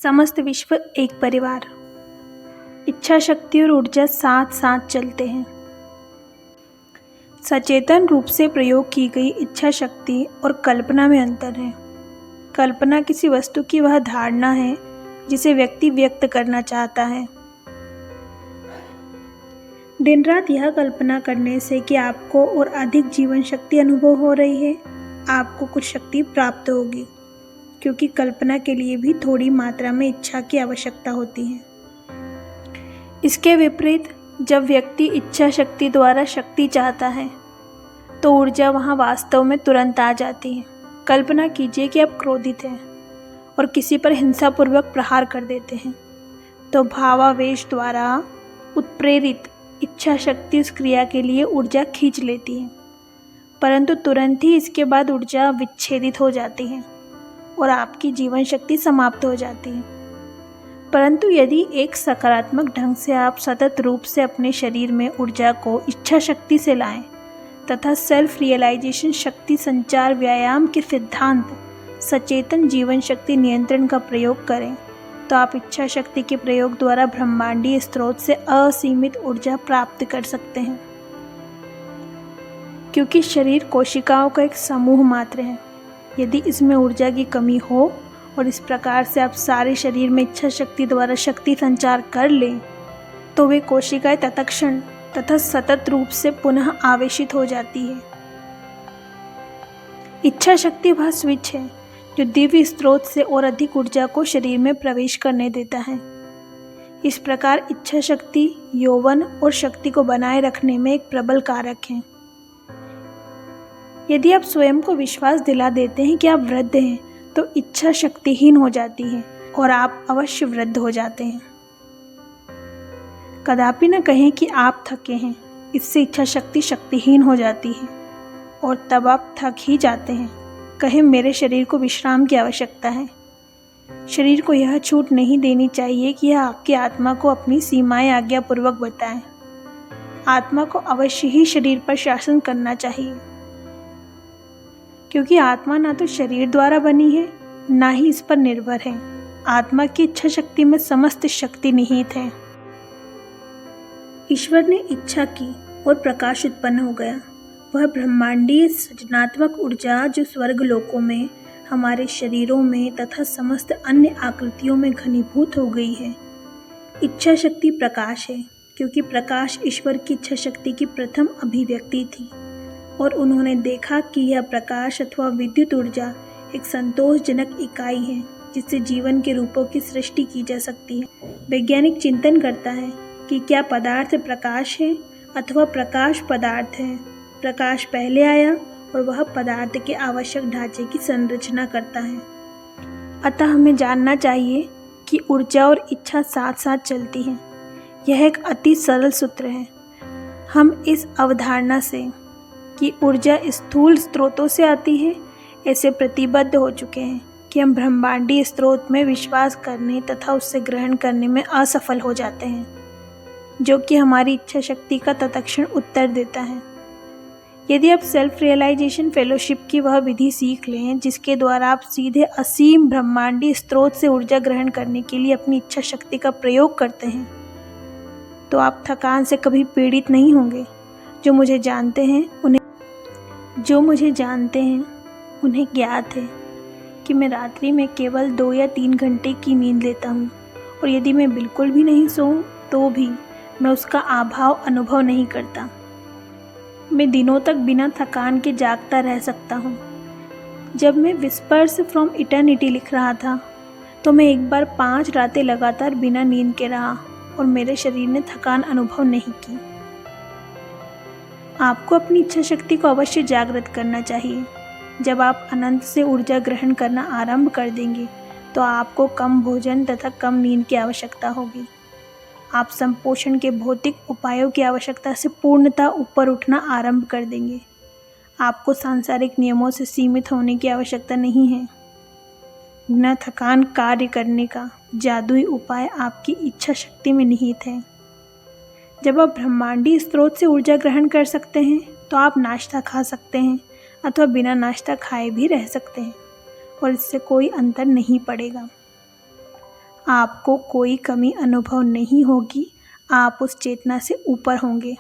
समस्त विश्व एक परिवार। इच्छा शक्ति और ऊर्जा साथ साथ चलते हैं। सचेतन रूप से प्रयोग की गई इच्छा शक्ति और कल्पना में अंतर है। कल्पना किसी वस्तु की वह धारणा है जिसे व्यक्ति व्यक्त करना चाहता है। दिन रात यह कल्पना करने से कि आपको और अधिक जीवन शक्ति अनुभव हो रही है, आपको कुछ शक्ति प्राप्त होगी, क्योंकि कल्पना के लिए भी थोड़ी मात्रा में इच्छा की आवश्यकता होती है। इसके विपरीत जब व्यक्ति इच्छा शक्ति द्वारा शक्ति चाहता है तो ऊर्जा वहाँ वास्तव में तुरंत आ जाती है। कल्पना कीजिए कि आप क्रोधित हैं और किसी पर हिंसापूर्वक प्रहार कर देते हैं, तो भावावेश द्वारा उत्प्रेरित इच्छा शक्ति उस क्रिया के लिए ऊर्जा खींच लेती है, परंतु तुरंत ही इसके बाद ऊर्जा विच्छेदित हो जाती है और आपकी जीवन शक्ति समाप्त हो जाती है। परंतु यदि एक सकारात्मक ढंग से आप सतत रूप से अपने शरीर में ऊर्जा को इच्छा शक्ति से लाएं तथा सेल्फ रियलाइजेशन शक्ति संचार व्यायाम के सिद्धांत सचेतन जीवन शक्ति नियंत्रण का प्रयोग करें, तो आप इच्छा शक्ति के प्रयोग द्वारा ब्रह्मांडीय स्रोत से असीमित ऊर्जा प्राप्त कर सकते हैं। क्योंकि शरीर कोशिकाओं का एक समूह मात्र है, यदि इसमें ऊर्जा की कमी हो और इस प्रकार से आप सारे शरीर में इच्छा शक्ति द्वारा शक्ति संचार कर लें, तो वे कोशिकाएं तत्क्षण तथा सतत रूप से पुनः आवेशित हो जाती है। इच्छा शक्ति वह स्विच है जो दिव्य स्रोत से और अधिक ऊर्जा को शरीर में प्रवेश करने देता है। इस प्रकार इच्छा शक्ति यौवन और शक्ति को बनाए रखने में एक प्रबल कारक है। यदि आप स्वयं को विश्वास दिला देते हैं कि आप वृद्ध हैं, तो इच्छा शक्तिहीन हो जाती है और आप अवश्य वृद्ध हो जाते हैं। कदापि न कहें कि आप थके हैं, इससे इच्छा शक्ति शक्तिहीन हो जाती है और तब आप थक ही जाते हैं। कहें मेरे शरीर को विश्राम की आवश्यकता है। शरीर को यह छूट नहीं देनी चाहिए कि यह आपकी आत्मा को अपनी सीमाएं आज्ञापूर्वक बताए। आत्मा को अवश्य ही शरीर पर शासन करना चाहिए, क्योंकि आत्मा ना तो शरीर द्वारा बनी है, ना ही इस पर निर्भर है। आत्मा की इच्छा शक्ति में समस्त शक्ति निहित है। ईश्वर ने इच्छा की और प्रकाश उत्पन्न हो गया। वह ब्रह्मांडीय सृजनात्मक ऊर्जा जो स्वर्ग लोकों में, हमारे शरीरों में तथा समस्त अन्य आकृतियों में घनीभूत हो गई है। इच्छा शक्ति प्रकाश है, क्योंकि प्रकाश ईश्वर की इच्छा शक्ति की प्रथम अभिव्यक्ति थी और उन्होंने देखा कि यह प्रकाश अथवा विद्युत ऊर्जा एक संतोषजनक इकाई है जिससे जीवन के रूपों की सृष्टि की जा सकती है। वैज्ञानिक चिंतन करता है कि क्या पदार्थ प्रकाश है अथवा प्रकाश पदार्थ है। प्रकाश पहले आया और वह पदार्थ के आवश्यक ढांचे की संरचना करता है। अतः हमें जानना चाहिए कि ऊर्जा और इच्छा साथ साथ चलती हैं। यह एक अति सरल सूत्र है। हम इस अवधारणा से कि ऊर्जा स्थूल स्रोतों से आती है ऐसे प्रतिबद्ध हो चुके हैं कि हम ब्रह्मांडीय स्रोत में विश्वास करने तथा उससे ग्रहण करने में असफल हो जाते हैं, जो कि हमारी इच्छा शक्ति का तत्क्षण उत्तर देता है। यदि आप सेल्फ रियलाइजेशन फेलोशिप की वह विधि सीख लें जिसके द्वारा आप सीधे असीम ब्रह्मांडीय स्रोत से ऊर्जा ग्रहण करने के लिए अपनी इच्छा शक्ति का प्रयोग करते हैं, तो आप थकान से कभी पीड़ित नहीं होंगे। जो मुझे जानते हैं उन्हें ज्ञात है कि मैं रात्रि में केवल 2 या 3 घंटे की नींद लेता हूँ, और यदि मैं बिल्कुल भी नहीं सोऊं तो भी मैं उसका अभाव अनुभव नहीं करता। मैं दिनों तक बिना थकान के जागता रह सकता हूँ। जब मैं विस्पर्स फ्रॉम इटर्निटी लिख रहा था तो मैं एक बार 5 रातें लगातार बिना नींद के रहा और मेरे शरीर ने थकान अनुभव नहीं की। आपको अपनी इच्छा शक्ति को अवश्य जागृत करना चाहिए। जब आप अनंत से ऊर्जा ग्रहण करना आरंभ कर देंगे तो आपको कम भोजन तथा कम नींद की आवश्यकता होगी। आप संपोषण के भौतिक उपायों की आवश्यकता से पूर्णतः ऊपर उठना आरंभ कर देंगे। आपको सांसारिक नियमों से सीमित होने की आवश्यकता नहीं है। बिना थकान कार्य करने का जादुई उपाय आपकी इच्छा शक्ति में निहित है। जब आप ब्रह्मांडीय स्रोत से ऊर्जा ग्रहण कर सकते हैं तो आप नाश्ता खा सकते हैं अथवा बिना नाश्ता खाए भी रह सकते हैं और इससे कोई अंतर नहीं पड़ेगा। आपको कोई कमी अनुभव नहीं होगी, आप उस चेतना से ऊपर होंगे।